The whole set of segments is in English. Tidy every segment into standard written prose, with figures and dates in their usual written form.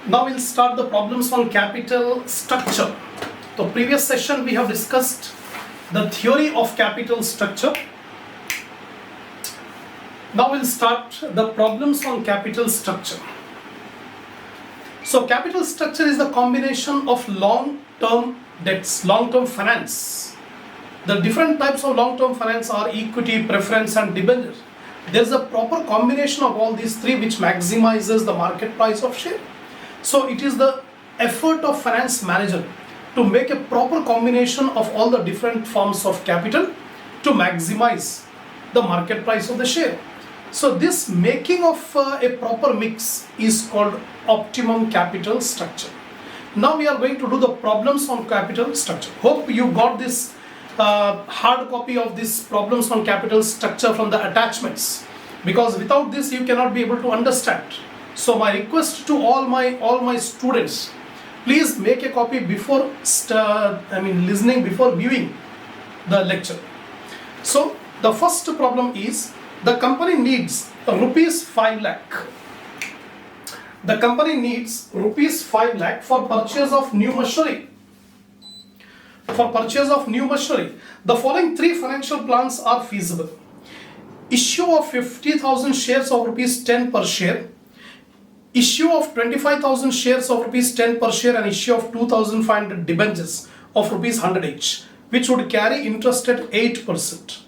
Now we'll start the problems on capital structure. So previous session we have discussed the theory of capital structure. Now we'll start the problems on capital structure. So capital structure is the combination of long-term debts, long-term finance. The different types of long-term finance are equity, preference and debenture. There is a proper combination of all these three which maximizes the market price of share. So it is the effort of finance manager to make a proper combination of all the different forms of capital to maximize the market price of the share. So this making of a proper mix is called optimum capital structure. Now we are going to do the problems on capital structure. Hope you got this hard copy of this problems on capital structure from the attachments, because without this you cannot be able to understand. So my request to all my students, please make a copy before listening, before viewing the lecture. So the first problem is the company needs rupees 5 lakh. The company needs rupees 5 lakh for purchase of new machinery. For purchase of new machinery, the following three financial plans are feasible. Issue of 50,000 shares of rupees 10 per share, issue of 25,000 shares of rupees 10 per share, and issue of 2,500 debentures of rupees 100 each, which would carry interest at 8%.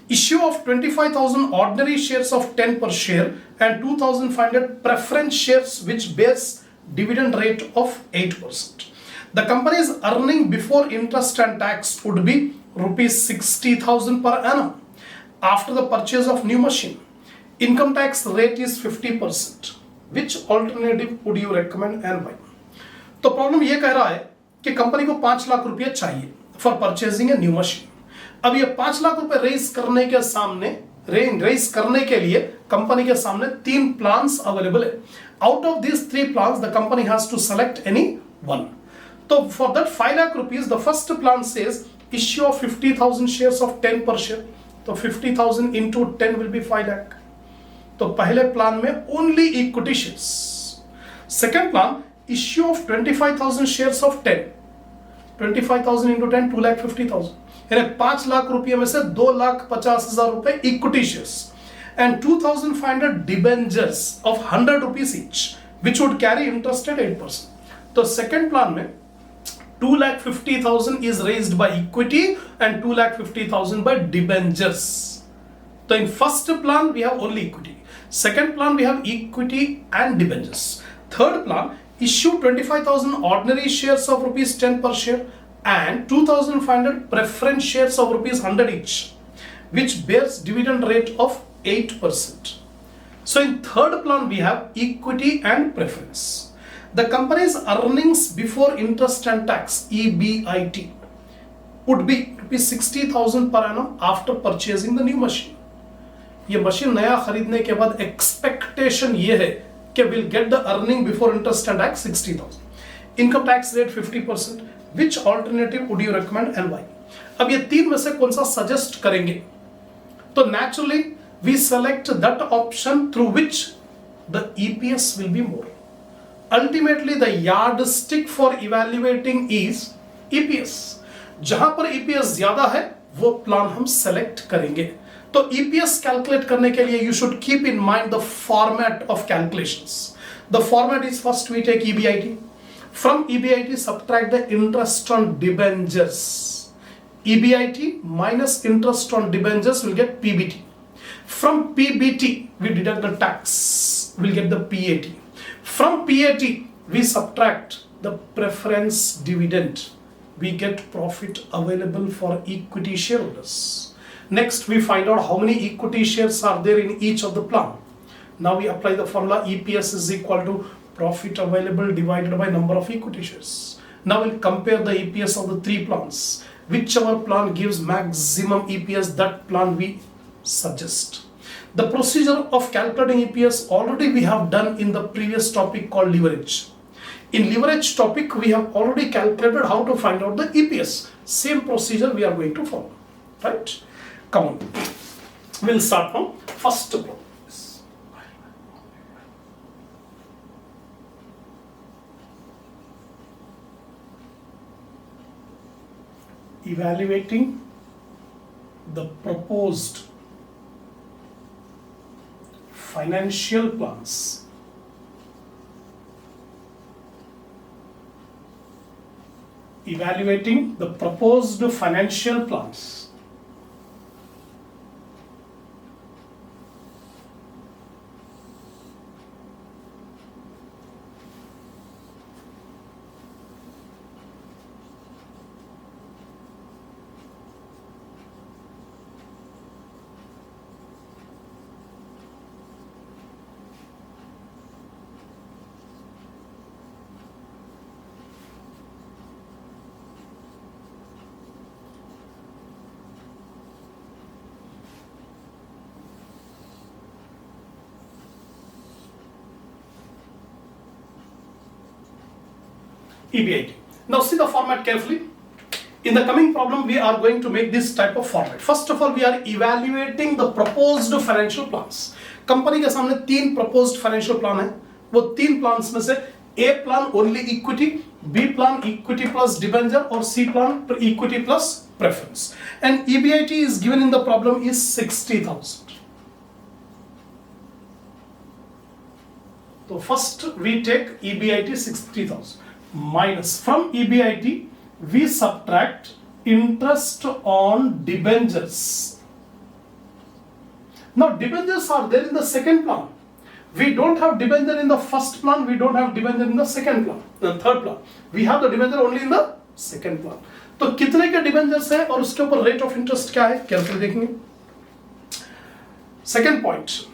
Issue of 25,000 ordinary shares of 10 per share and 2,500 preference shares which bears dividend rate of 8%. The company's earning before interest and tax would be rupees 60,000 per annum after the purchase of new machine. Income tax rate is 50%. Which alternative would you recommend and why? तो problem ये कह रहा है कि company को 5 लाख रुपए चाहिए for purchasing a new machine. अब ये 5 लाख रुपए रेज करने के लिए कंपनी के सामने 3 प्लान्स अवेलेबल है. Out of this 3 plans the company has to select any one. तो for that 5 lakh rupees the first plan says issue of 50,000 shares of 10 per share. तो 50,000 into 10 विल बी 5 लाख. तो पहले प्लान में only equity shares. Second plan issue of 25,000 shares of 10. 25,000 into 10 2,50,000, यानी 5 लाख रुपए में से 2,50,000 रुपए equity shares and 2,500 debentures of 100 rupees each which would carry interest eight 8%. तो सेकेंड प्लान में 2,50,000 is raised by equity and 2,50,000 by debentures. So in first plan we have only equity. Second plan we have equity and debentures. Third plan, issue 25,000 ordinary shares of rupees 10 per share and 2,500 preference shares of rupees 100 each, which bears dividend rate of 8%. So in third plan we have equity and preference. The company's earnings before interest and tax (EBIT) would be rupees 60,000 per annum after purchasing the new machine. ये machine नया खरीदने के बाद expectation ये है कि will get the earning before interest and tax 60,000. Income tax rate 50%. Which alternative would you recommend and why? अब ये तीन में से कौन सा सजेस्ट करेंगे? तो naturally we select that option through which the EPS will be more. Ultimately the yardstick for evaluating is EPS. जहां पर ईपीएस ज्यादा है वो प्लान हम सेलेक्ट करेंगे. तो ईपीएस कैलकुलेट करने के लिए you should keep in mind the format of calculations. The format is first we take EBIT. From EBIT subtract the interest on debentures. EBIT minus interest on debentures will get PBT. From PBT we deduct the tax, will get the PAT. From PAT we subtract the preference dividend, we get profit available for equity shareholders. Next we find out how many equity shares are there in each of the plan. Now we apply the formula EPS is equal to profit available divided by number of equity shares. Now we'll compare the EPS of the three plans. Whichever plan gives maximum EPS, that plan we suggest. The procedure of calculating EPS already we have done in the previous topic called leverage. In leverage topic, we have already calculated how to find out the EPS. Same procedure we are going to follow, right? Come on, we'll start now. First problem. evaluating the proposed financial plans evaluating the proposed financial plans EBIT. Now see the format carefully. In the coming problem, we are going to make this type of format. First of all, we are evaluating the proposed financial plans. Company के सामने 3 proposed financial plan है. वो 3 plans में से A plan only equity, B plan equity plus debenture और C plan equity plus preference. And EBIT is given in the problem is 60,000. So first we take EBIT 60,000. Minus from EBIT we subtract interest on debentures. Now debentures are there in the second plan. We don't have debenture in the first plan, we don't have debenture in the second plan, the third plan. We have the debenture only in the second plan. तो कितने के debentures है और उसके ऊपर rate of interest क्या है, कैसे देखेंगे. Second point,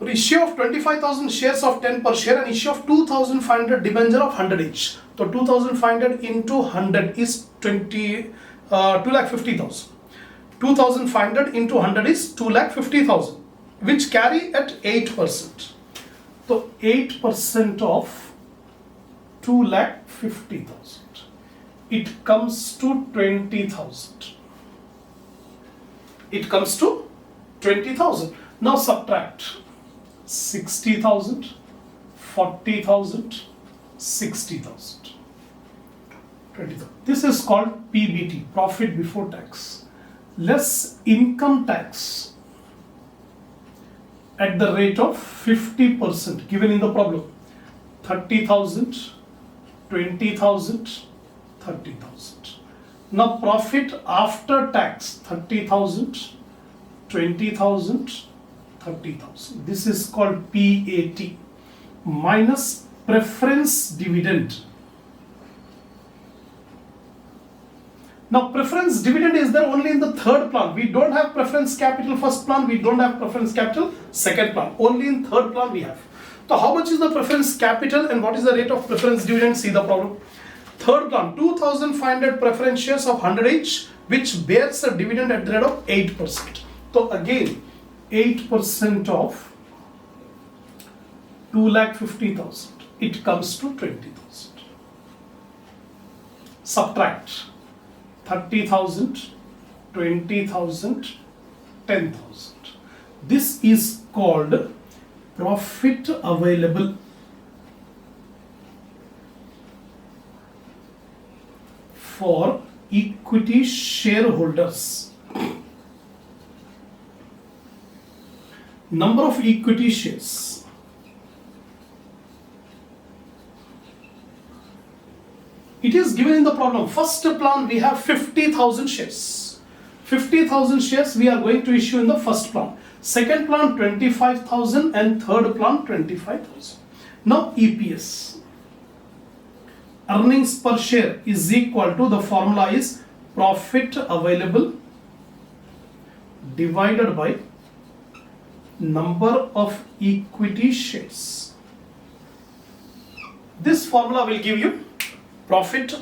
issue of 25,000 shares of 10 per share and issue of 2,500 debenture of 100 each. So 2,500 into 100 is 2,50,000. 2,500 into 100 is 2,50,000, which carry at 8%. So 8% of 2,50,000. It comes to 20,000. It comes to 20,000. Now subtract 60,000, 40,000, 60,000. 20,000. This is called PBT, profit before tax, less income tax at the rate of 50% given in the problem. 30,000, 20,000, 30,000. Now profit after tax 30,000, 20,000, 30,000. This is called PAT minus preference dividend. Now preference dividend is there only in the third plan. We don't have preference capital first plan, we don't have preference capital second plan. Only in third plan we have. So how much is the preference capital and what is the rate of preference dividend? See the problem. Third plan, 2,500 preference shares of 100 each, which bears a dividend at the rate of 8%. So again, 8% of 2,50,000. It comes to 20,000. Subtract 30,000, 20,000, 10,000. This is called profit available for equity shareholders. Number of equity shares. It is given in the problem. First plan we have 50,000 shares. 50,000 shares we are going to issue in the first plan. Second plan 25,000 and third plan 25,000. Now EPS. Earnings per share is equal to, the formula is profit available divided by number of equity shares. This formula will give you profit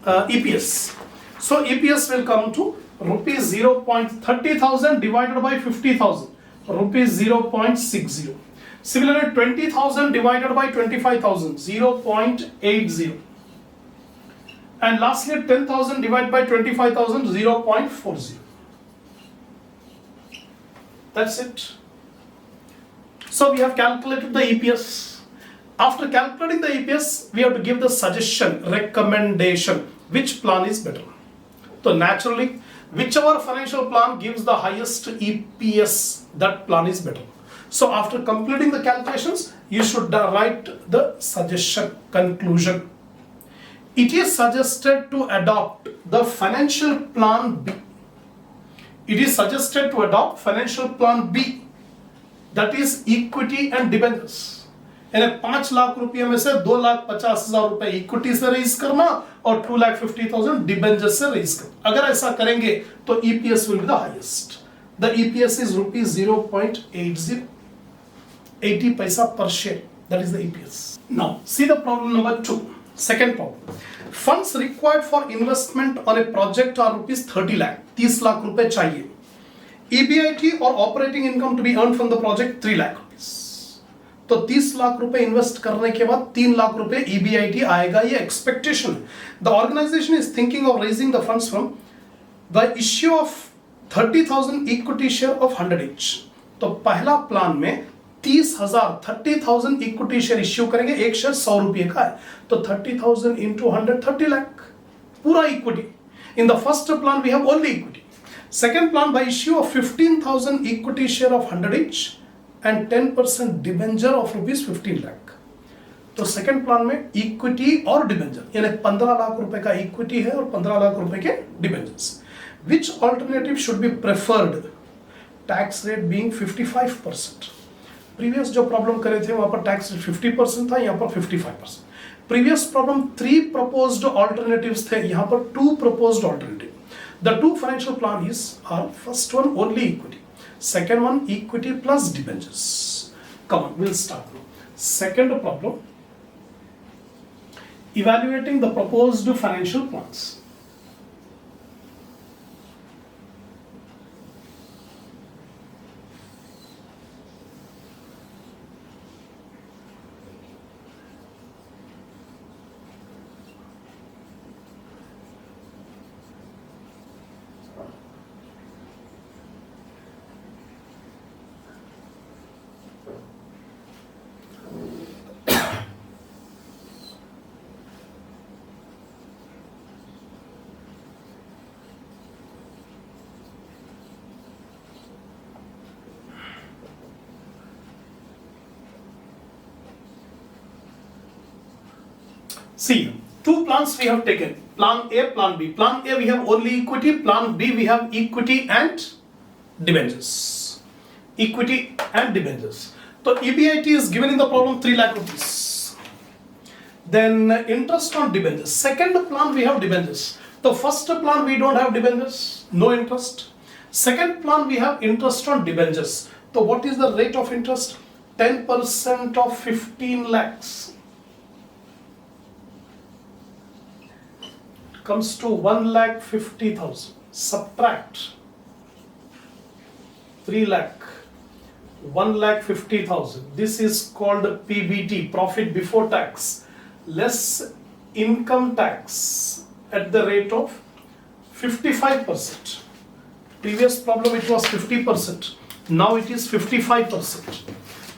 EPS. So EPS will come to rupees 0.30,000 divided by 50,000, rupees 0.60. Similarly, 20,000 divided by 25,000, 0.80. And lastly, 10,000 divided by 25,000, 0.40. That's it. So we have calculated the EPS. After calculating the EPS, we have to give the suggestion, recommendation, which plan is better. So naturally, whichever financial plan gives the highest EPS, that plan is better. So after completing the calculations, you should write the suggestion conclusion. It is suggested to adopt the financial plan B. It is suggested to adopt financial plan B, that is equity and debentures. यानी 5 लाख रुपये में से 2,50,000 रुपए equity से raise करना और 2,50,000 debenture से raise करना. अगर ऐसा करेंगे तो EPS will be the highest. The EPS is rupees 0.80, 80 paisa per share. That is the EPS. Now see the problem number 2. Second problem. Funds required for investment on a project are rupees 30 lakh. 30 lakh रुपए चाहिए. EBIT or operating income to be earned from the project 3 lakh rupees. तो 30 लाख रुपए invest करने के बाद 3 लाख रुपए EBIT आएगा, ये एक्सपेक्टेशन है. The organisation is thinking of raising the funds from the issue of 30,000 equity share of 100 each. तो पहला प्लान में 30,000 इक्विटी शेयर इश्यू करेंगे. एक शेयर 100 रुपये का है, तो 30,000 into 100 30 लाख पूरा equity. In the first plan we have only equity. Second plan by issue of 15,000 equity share of 100 each and 10% debenture of rupees 15 lakh. तो सेकंड प्लान में इक्विटी और डिबेंचर यानी 15 लाख रुपए का इक्विटी है और 15 लाख रुपए के debentures. Which alternative should be preferred, tax rate being 55%. Previous जो प्रॉब्लम करे थे वहां पर टैक्स रेट 50% था, यहां पर 55%. प्रीवियस प्रॉब्लम 3 प्रपोज्ड ऑल्टरनेटिव्स थे, यहां पर 2 proposed alternative. The 2 financial plan is are first one only equity, second one equity plus debentures. Come on, we'll start now. Second problem, evaluating the proposed financial plans. See, 2 plans we have taken, plan A, plan B. Plan A we have only equity, plan B we have equity and debentures. Equity and debentures. So EBIT is given in the problem 3 lakh rupees. Then interest on debentures. Second plan we have debentures. The first plan we don't have debentures, no interest. Second plan we have interest on debentures. So what is the rate of interest? 10% of 15 lakhs. Comes to 1,50,000. Subtract 3 lakh, 1,50,000. This is called PBT, profit before tax, less income tax at the rate of 55%. Previous problem it was 50%. Now it is 55%.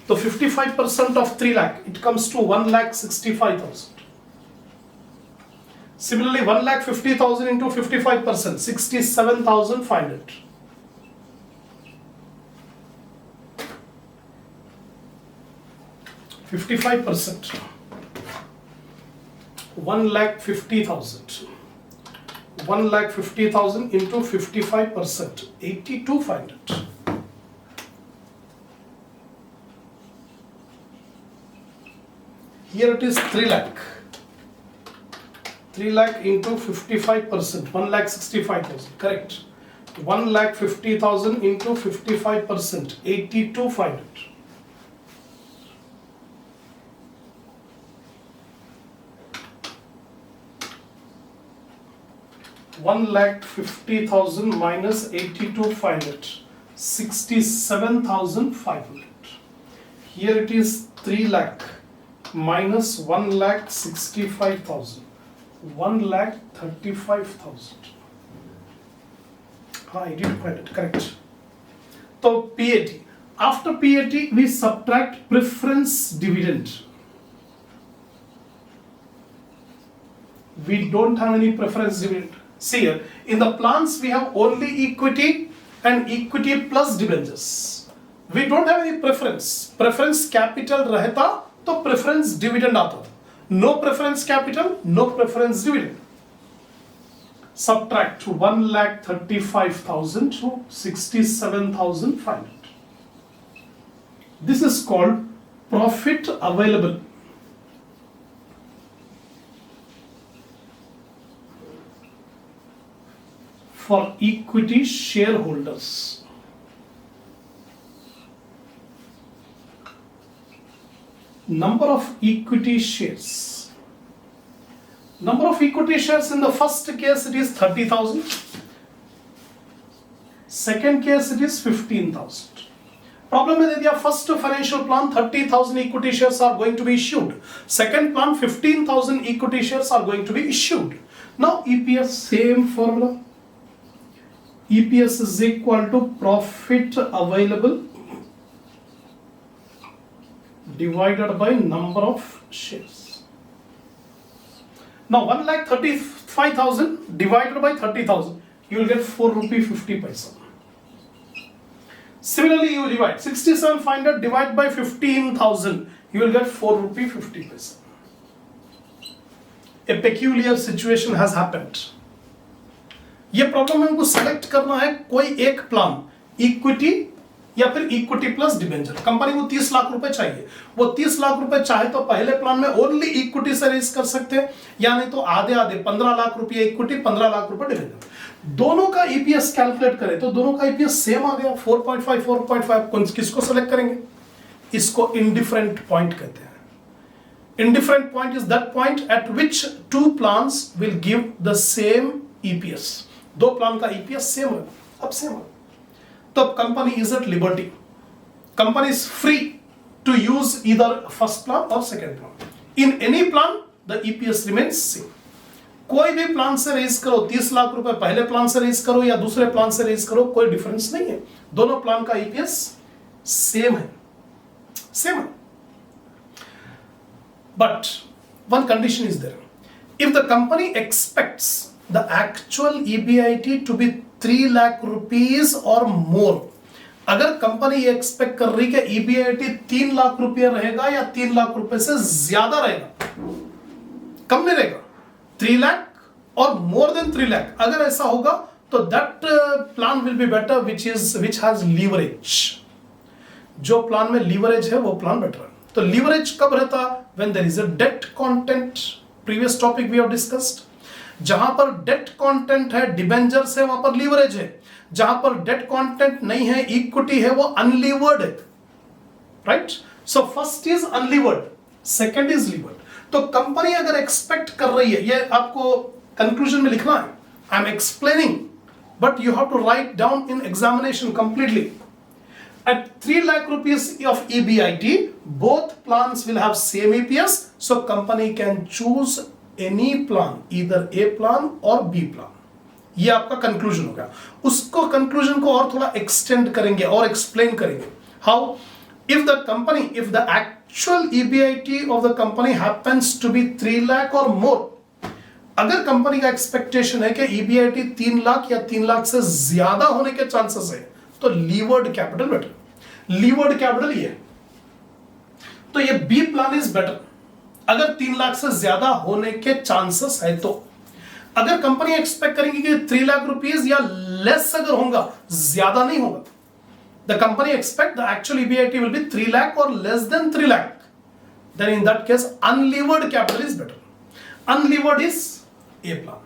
So 55% of 3 lakh, it comes to 1,65,000. Similarly, 1,50,000 into 55%, 67,500. (55%). 1,50,000. 1,50,000 into 55%, 82,500. Here it is 3 lakh. 3 lakh into 55%, 1,65,000, correct. 1,50,000 into 55%, 82,500. 1,50,000 minus 82,500, 67,500. Here it is 3 lakh minus 1,65,000. 1,35,000. I did find it, correct. So PAT. After PAT, we subtract preference dividend. We don't have any preference dividend. See here, in the plans we have only equity and equity plus debentures. We don't have any preference. Preference capital रहता तो preference dividend आता था. No preference capital, no preference dividend. Subtract 1,35,000 to 67,500. This is called profit available. For equity shareholders. Number of equity shares. Number of equity shares in the first case it is 30,000. Second case it is 15,000. Problem is that first financial plan 30,000 equity shares are going to be issued. Second plan 15,000 equity shares are going to be issued. Now EPS same formula. EPS is equal to profit available divided by number of shares. Now 1,35,000 divided by 30,000, you will get 4 rupee 50 paisa. Similarly, you divide 67,500 divided by 15,000, you will get 4 rupee 50 paisa. A peculiar situation has happened. ये problem हमको select करना है कोई एक plan, equity या फिर equity plus debenture. Company को 30 लाख रुपए चाहिए. वो 30 लाख रुपए चाहे तो पहले प्लान में ओनली इक्विटी से रेज कर सकते हैं, या नहीं तो आधे आधे 15 लाख रुपए इक्विटी, 15 लाख रुपए डिबेंचर. दोनों का ईपीएस कैलकुलेट करें तो दोनों का ईपीएस सेम आ गया 4.5 4.5. किसको सेलेक्ट करेंगे? इसको इंडिफरेंट पॉइंट कहते हैं. Indifferent point is that point at which two plans will give the same EPS. दो प्लान का ईपीएस सेम है. अब सेम है तो company is at liberty. Company is free to use either first plan और second plan. In any plan the EPS remains same. कोई भी plan से रेज करो, 30 लाख रुपए पहले प्लान से रेज करो या दूसरे प्लान से रेज करो, कोई डिफरेंस नहीं है. दोनों प्लान का ईपीएस सेम है, सेम है. But one condition is there. If the company expects the actual EBIT to be 3 lakh rupees or more. अगर कंपनी ये एक्सपेक्ट कर रही है कि EBIT 3 लाख रुपया रहेगा या 3 लाख रुपए से ज्यादा रहेगा, कम नहीं रहेगा, 3 लाख और मोर देन 3 लाख, अगर ऐसा होगा तो that plan will be better which has leverage. जो प्लान में लीवरेज है वो प्लान बेटर है. तो लीवरेज कब रहता? when there is a debt content. previous topic we have discussed. जहां पर डेट कंटेंट है, डिबेंचर्स है, वहां पर लीवरेज है. जहां पर डेट कंटेंट नहीं है, इक्विटी है, वो अनलीवर्ड है. Right? So first is unlevered, second is levered. तो कंपनी अगर एक्सपेक्ट कर रही है, ये आपको कंक्लूजन में लिखना है. I am explaining but you have to write down in examination completely. At 3 lakh rupees of EBIT, both plans will have same EPS, so company can choose any plan, either A plan or B plan. ये आपका conclusion होगा. उसको conclusion को और थोड़ा extend करेंगे और explain करेंगे. How? If the actual EBIT of the company happens to be 3 lakh or more, अगर कंपनी का एक्सपेक्टेशन है कि EBIT 3 लाख या 3 लाख से ज्यादा होने के चांसेस है, तो levered capital better. Levered capital ये, तो ये बी प्लान इज बेटर अगर 3 लाख से ज्यादा होने के चांसेस है. तो अगर कंपनी एक्सपेक्ट करेंगी कि 3 लाख रुपीस या लेस अगर होगा, ज्यादा नहीं होगा, the company expect the actual EBIT will be 3 lakh और less than 3 lakh, then in that case unlevered capital is better. Unlevered is a plan.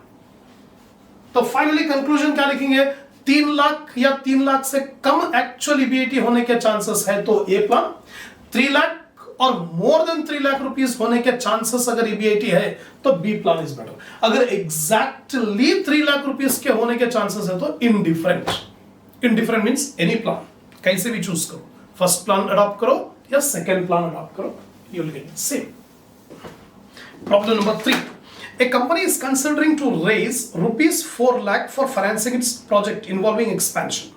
तो फाइनली कंक्लूजन क्या लिखेंगे? 3 लाख या 3 लाख से कम एक्चुअल ईबीआईटी होने के चांसेस है तो ए प्लान. 3 लाख और मोर देन 3 लाख रुपीस होने के चांसेस अगर ईबीआईटी है तो बी प्लान इज बेटर. अगर एग्जैक्टली 3 लाख रुपीस के होने के चांसेस है तो indifferent. Indifferent means any plan, कैसे भी चूज करो, फर्स्ट प्लान अडॉप्ट करो या सेकंड प्लान अडॉप्ट करो, you will get same. Problem number 3. A company is considering to raise rupees 4 lakh for financing its project involving expansion.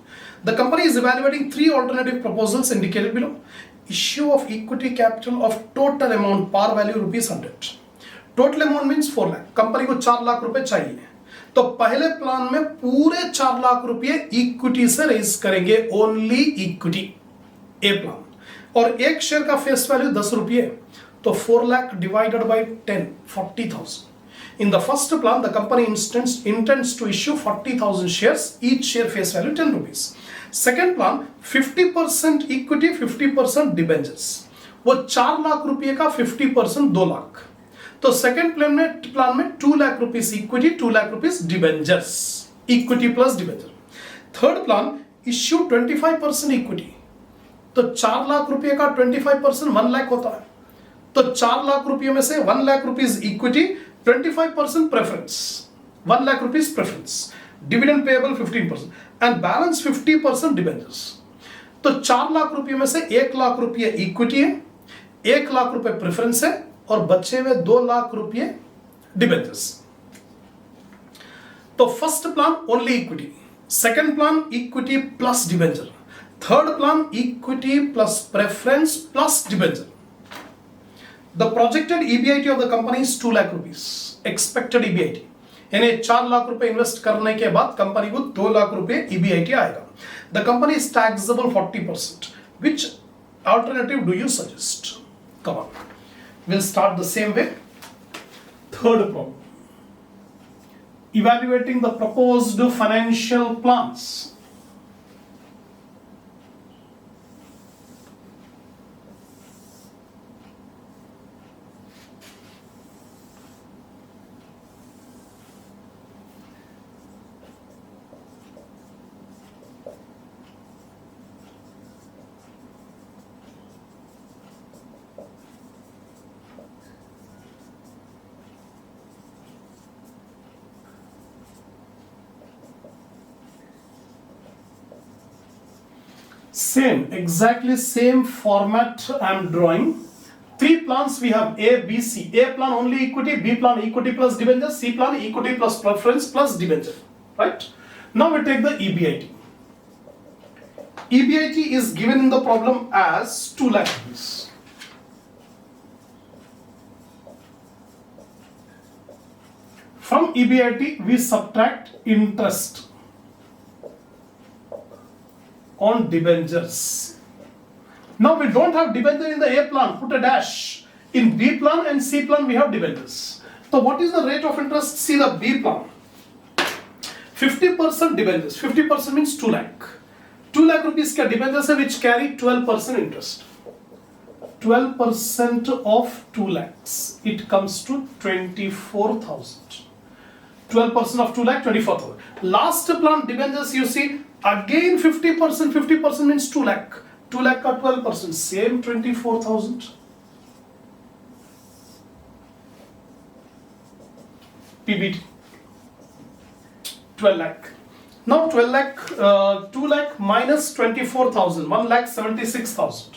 The company is evaluating 3 alternative proposals indicated below. Issue of equity capital of total amount par value rupees 100. Total amount means 4 lakh. Company को 4 लाख रुपए चाहिए. तो पहले plan में पूरे 4 लाख रुपए equity से raise करेंगे, ओनली इक्विटी, ए प्लान। और एक शेयर का फेस वैल्यू 10 रुपये, तो 4 lakh divided by 10, 40,000। In the first plan the company intends to issue 40,000 shares, each share face value 10 rupees। Second plan 50% equity 50% debentures, वो 4 लाख रुपए का 50% 2 लाख। तो सेकेंड प्लान में 2 lakh rupees equity 2 lakh rupees debentures, equity plus debenture. Third plan issue 25% equity, तो 4 लाख रुपए का 25% 1 लाख होता है, तो 4 लाख रुपए में से 1 lakh rupees equity, 25% preference, 1 lakh rupees preference, dividend payable 15% and balance 50% debentures. तो 4 लाख रुपए में से 1 लाख रुपए इक्विटी है, 1 लाख रुपए प्रेफरेंस है और बचे हुए 2 लाख रुपए डिबेंचर्स। तो first plan only equity, second plan equity plus debenture, third plan equity plus preference plus debenture. The projected EBIT of the company is 2 lakh rupees, expected EBIT, यानी 4 लाख रुपए इन्वेस्ट करने के बाद कंपनी को 2 लाख रुपए EBIT आएगा। The company is taxable 40%. Which alternative do you suggest? Come on, we'll start the same way. Third problem, evaluating the proposed financial plans. Same, exactly same format I am drawing. 3 plans we have, A, B, C. A plan only equity, B plan equity plus debenture, C plan equity plus preference plus debenture, right? Now we take the EBIT. EBIT is given in the problem as 2 lakh rupees. From EBIT we subtract interest on debentures. Now we don't have debenture in the A plan, put a dash. In B plan and C plan we have debentures. So what is the rate of interest? See the B plan. 50% debentures, 50% means 2 lakh. 2 lakh rupees ka debentures which carry 12% interest. 12% of 2 lakhs, it comes to 24,000. 12% of 2 lakh, 24,000. Last plan debentures you see, again 50%, 50% means 2 lakh. 2 lakh ka 12%, same 24,000. PBT 12 lakh. Now 12 lakh, 2 lakh minus 24,000, 1 lakh 76,000.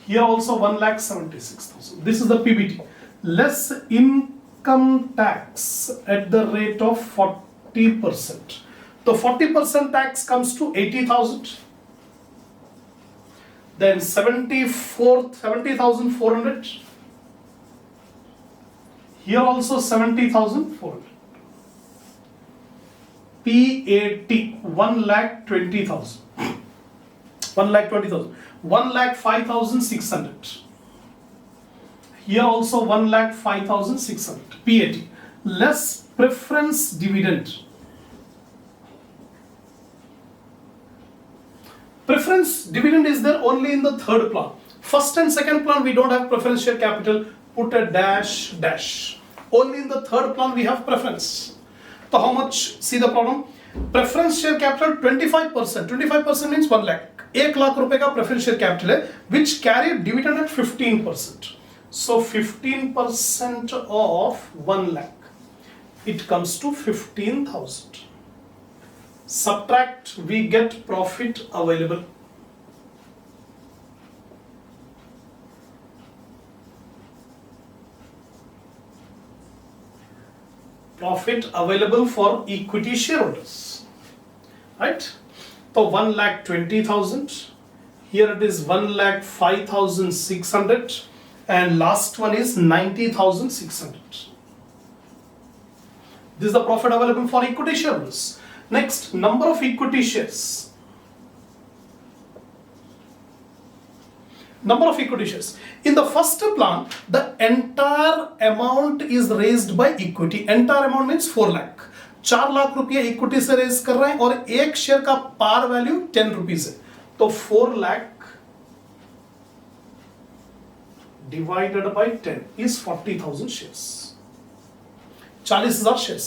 Here also 1 lakh 76,000. This is the PBT. Less income tax at the rate of 40%. So 40% tax comes to 80,000. Then 70,400. Here also 70,400. PAT 1,20,000. 1,20,000. 1,05,600. Here also 1,05,600. PAT. Less preference dividend. Preference dividend is there only in the third plan. First and second plan we don't have preference share capital, put a dash dash. Only in the third plan we have preference. So how much? See the problem. Preference share capital 25%. 25% means 1 lakh. 1 lakh रुपए का preference share capital है, which carry dividend at 15%. So 15% of 1 lakh, it comes to 15,000. Subtract, we get profit available. Profit available for equity shareholders, right? So 1,20,000. Here it is 1,05,600, and last one is 90,600. This is the profit available for equity shareholders. Next, number of equity shares. Number of equity shares. In the first plan, the entire amount is raised by equity. Entire amount means 4 lakh. 4 lakh रुपये equity से raise कर रहे हैं और एक share का par value 10 rupees है. तो 4 lakh divided by 10 is 40,000 shares. 40,000 shares.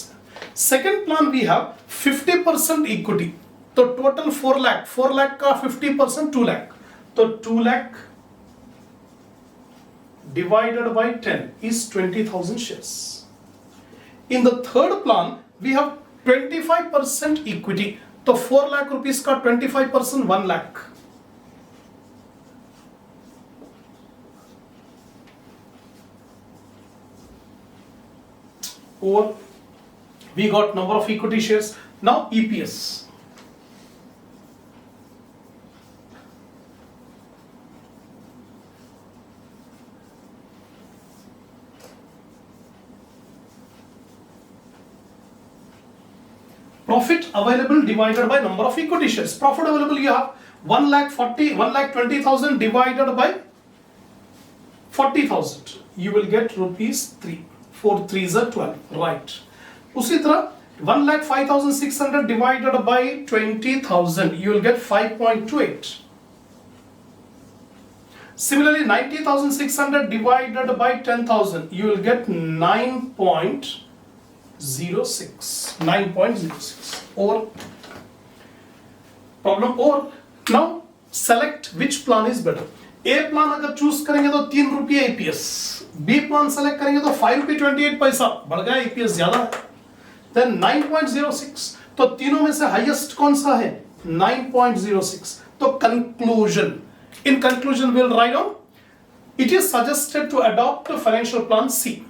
Second plan we have 50% equity. तो टोटल 4 लाख. 4 लाख का 50% 2 लाख. तो 2 lakh divided by 10 is 20,000 shares. In the third plan, we have 25% equity. तो 4 lakh rupees का 25% 1 lakh. Or we got number of equity shares. Now EPS. Profit available divided by number of equity shares. Profit available you have 1,20,000 divided by 40,000. You will get rupees 3. 4 3s are 12. Right. उसी तरह 1,05,600 divided by 20,000. You will get 5.28. Similarly, 90,600 divided by 10,000. You will get 9.06. 9.06. Or problem or. Now select which plan is better. A plan अगर choose करेंगे तो 3 रुपये EPS. B plan select करेंगे तो 5 रुपये 28 पैसा. बढ़ गया, EPS ज्यादा है. Then 9.06. तो तीनों में से हाईएस्ट कौन सा है? 9.06. तो conclusion. In conclusion we'll write down. It is suggested to adopt a financial plan C.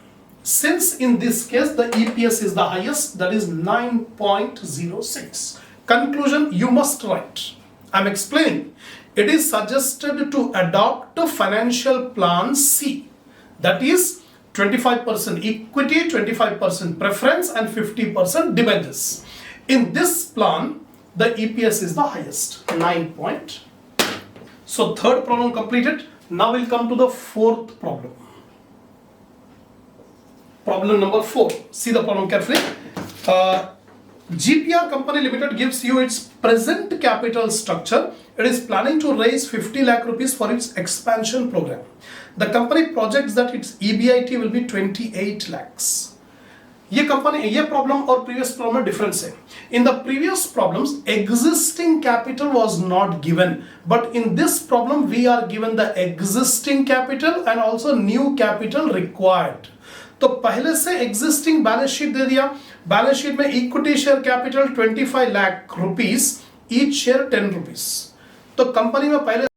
Since in this case the EPS is the highest, that is 9.06. Conclusion you must write. I'm explaining. It is suggested to adopt a financial plan C. That is 25% equity, 25% preference and 50% debentures. In this plan, the EPS is the highest, 9. So third problem completed. Now we'll come to the fourth problem. Problem number 4. See the problem carefully. GPR Company Limited gives you its present capital structure. It is planning to raise 50 lakh rupees for its expansion program. The company projects that its EBIT will be 28 lakhs. ये problem और previous problem में difference है. In the previous problems, existing capital was not given, but in this problem we are given the existing capital and also new capital required. तो पहले से existing balance sheet दे दिया. Balance sheet में equity share capital 25 lakh rupees, each share 10 rupees. तो company में पहले